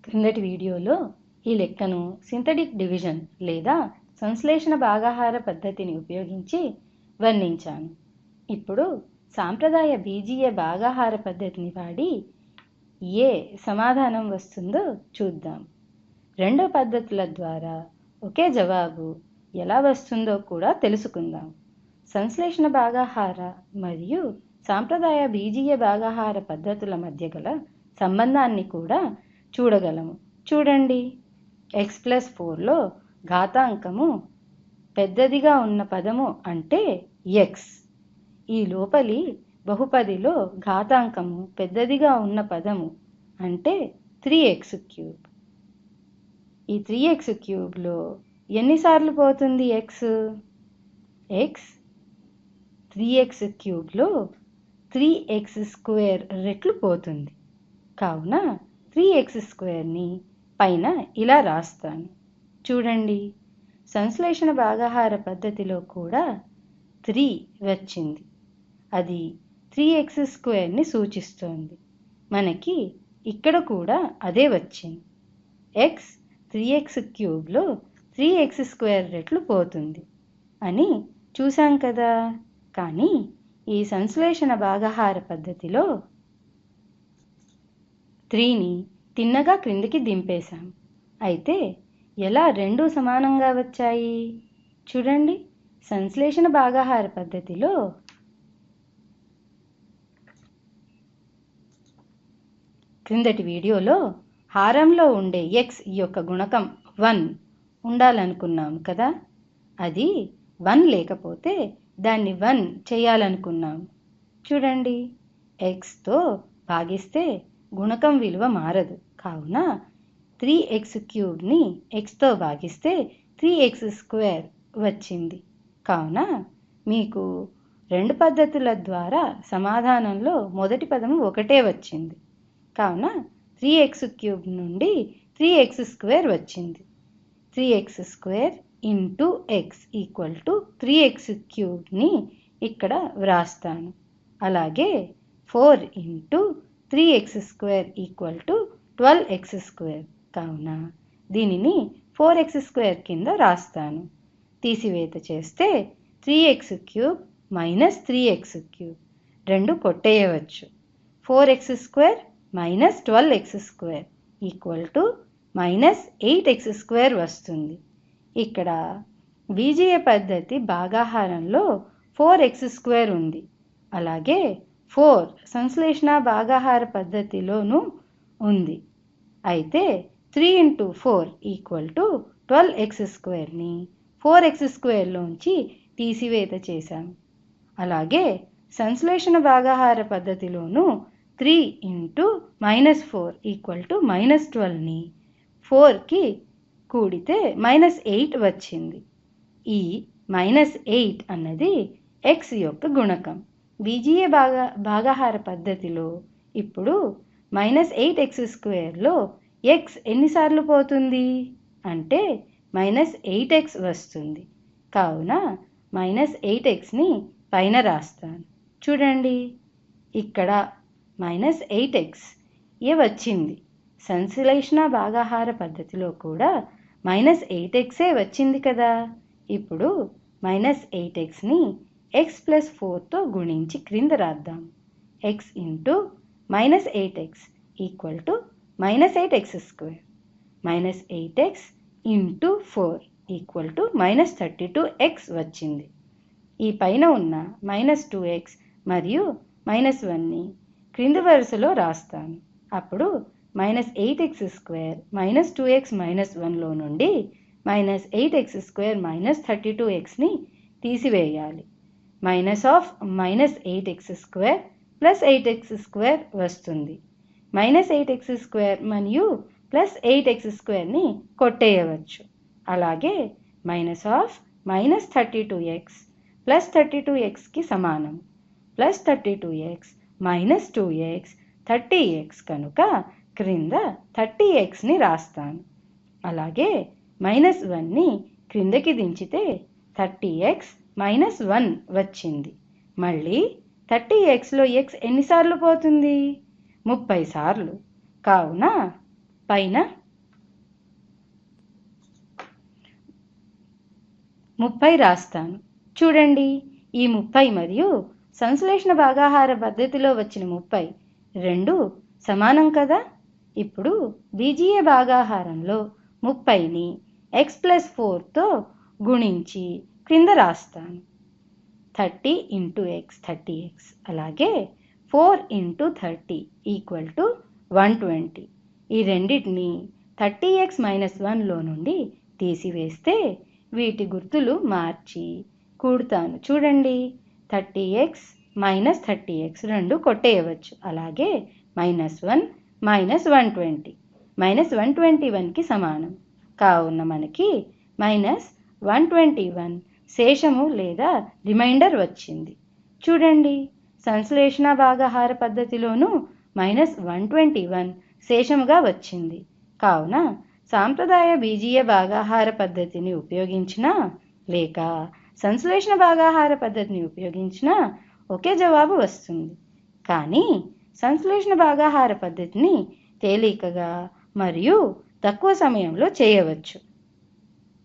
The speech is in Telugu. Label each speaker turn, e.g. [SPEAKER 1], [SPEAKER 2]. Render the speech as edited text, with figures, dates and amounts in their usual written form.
[SPEAKER 1] క్రిందటి వీడియోలో ఈ లెక్కను సింథటిక్ డివిజన్ లేదా సంశ్లేషణ భాగాహార పద్ధతిని ఉపయోగించి వర్ణించాను. ఇప్పుడు సాంప్రదాయ బీజీయ భాగాహార పద్ధతిని వాడి ఏ సమాధానం వస్తుందో చూద్దాం. రెండు పద్ధతుల ద్వారా ఒకే జవాబు ఎలా వస్తుందో కూడా తెలుసుకుందాం. సంశ్లేషణ భాగాహార మరియు సాంప్రదాయ బీజీయ భాగాహార పద్ధతుల మధ్య గల సంబంధాన్ని కూడా చూడగలము. చూడండి, x+4లో ఘాతాంకము పెద్దదిగా ఉన్న పదము అంటే x. ఈ లోపలి బహుపదిలో ఘాతాంకము పెద్దదిగా ఉన్న పదము అంటే 3x³. ఈ 3x³ ఎన్నిసార్లు పోతుంది x 3x³ 3x² రెట్లు పోతుంది. కావున 3x² పైన ఇలా రాస్తాను. చూడండి, సంశ్లేషణ భాగాహార పద్ధతిలో కూడా 3 వచ్చింది. అది 3x² సూచిస్తోంది. మనకి ఇక్కడ కూడా అదే వచ్చింది. x 3x³ 3x² రెట్లు పోతుంది అని చూసాం కదా. కానీ ఈ సంశ్లేషణ భాగాహార పద్ధతిలో 3ని తిన్నగా క్రిందికి దింపేశాం. అయితే ఎలా రెండూ సమానంగా వచ్చాయి? చూడండి, సంశ్లేషణ భాగాహార పద్ధతిలో క్రిందటి వీడియోలో హారంలో ఉండే x యొక్క గుణకం 1 ఉండాలనుకున్నాం కదా. అది 1 లేకపోతే దాన్ని 1 చేయాలనుకున్నాం. చూడండి, xతో భాగిస్తే గుణకం విలువ మారదు. కావున 3x³ xతో భాగిస్తే 3x² వచ్చింది. కావున మీకు రెండు పద్ధతుల ద్వారా సమాధానంలో మొదటి పదము ఒకటే వచ్చింది. కావున 3x³ నుండి 3x² వచ్చింది. 3x² into x equal to 3x³ ఇక్కడ వ్రాస్తాను. అలాగే 4 into 3x² equal to 12x². కావున దీనిని 4x² కింద రాస్తాను. తీసివేత చేస్తే 3x³ మైనస్ 3x³ రెండు కొట్టేయవచ్చు. 4x² minus 12x² equal to minus 8x² వస్తుంది. ఇక్కడ బీజీయ పద్ధతి భాగాహారంలో 4x² ఉంది. అలాగే 4 సంశ్లేషణ భాగాహార పద్ధతిలోనూ ఉంది. అయితే 3 ఇంటూ 4 ఈక్వల్ టు 12x²ని 4x²లోంచి తీసివేత చేశాం. అలాగే సంశ్లేషణ భాగాహార పద్ధతిలోనూ 3 ఇంటూ -4 ఈక్వల్ టు -12ని 4కి కూడితే -8 వచ్చింది. ఈ -8 అన్నది x యొక్క గుణకం. బీజీయ భాగాహార పద్ధతిలో ఇప్పుడు -8x²లో x ఎన్నిసార్లు పోతుంది అంటే -8x వస్తుంది. కావున -8xని పైన రాస్తాను. చూడండి, ఇక్కడ -8x వచ్చింది. సంశ్లేషణ భాగాహార పద్ధతిలో కూడా -8xే వచ్చింది కదా. ఇప్పుడు -8xని x+4తో గుణించి క్రింద రాద్దాం. x into -8x equal to -8x². -8x into 4 equal to -32x వచ్చింది. ఈ పైన ఉన్న -2x మరియు -1ని క్రింది వరుసలో రాస్తాను. అప్పుడు -8x² -2x -1లో నుండి -8x² -32xని తీసివేయాలి. -8x² +8x² వస్తుంది. -8x² మరియు +8x²ని కొట్టేయవచ్చు. అలాగే -32x +32xకి సమానం. +32x -2x 30x కనుక క్రింద 30xని రాస్తాను. అలాగే -1ని క్రిందకి దించితే 30x -1 వచ్చింది. మళ్ళీ 30xలో x ఎన్నిసార్లు పోతుంది? 30 సార్లు. కావున పైన 30 రాస్తాను. చూడండి, ఈ 30 మరియు సంశ్లేషణ భాగాహార పద్ధతిలో వచ్చిన 30 రెండు సమానం కదా. ఇప్పుడు బీజీయ భాగాహారంలో 30ని x+4తో గుణించి క్రింద రాస్తాను. 30 × x 30x, అలాగే 4 × 30 = 120. ఈ రెండింటిని 30x - 1లో నుండి తీసివేస్తే వీటి గుర్తులు మార్చి కూడతాను. చూడండి, 30x - 30x రెండు కొట్టేయవచ్చు. అలాగే -1 - 120 -121కి సమానం. కావున మనకి -121 శేషము లేదా రిమైండర్ వచ్చింది. చూడండి, సంశ్లేషణ భాగాహార పద్ధతిలోనూ -121 శేషముగా వచ్చింది. కావున సాంప్రదాయ బీజీయ భాగాహార పద్ధతిని ఉపయోగించినా లేక సంశ్లేషణ భాగాహార పద్ధతిని ఉపయోగించినా ఒకే జవాబు వస్తుంది. కానీ సంశ్లేషణ భాగాహార పద్ధతిని తేలికగా మరియు తక్కువ సమయంలో చేయవచ్చు.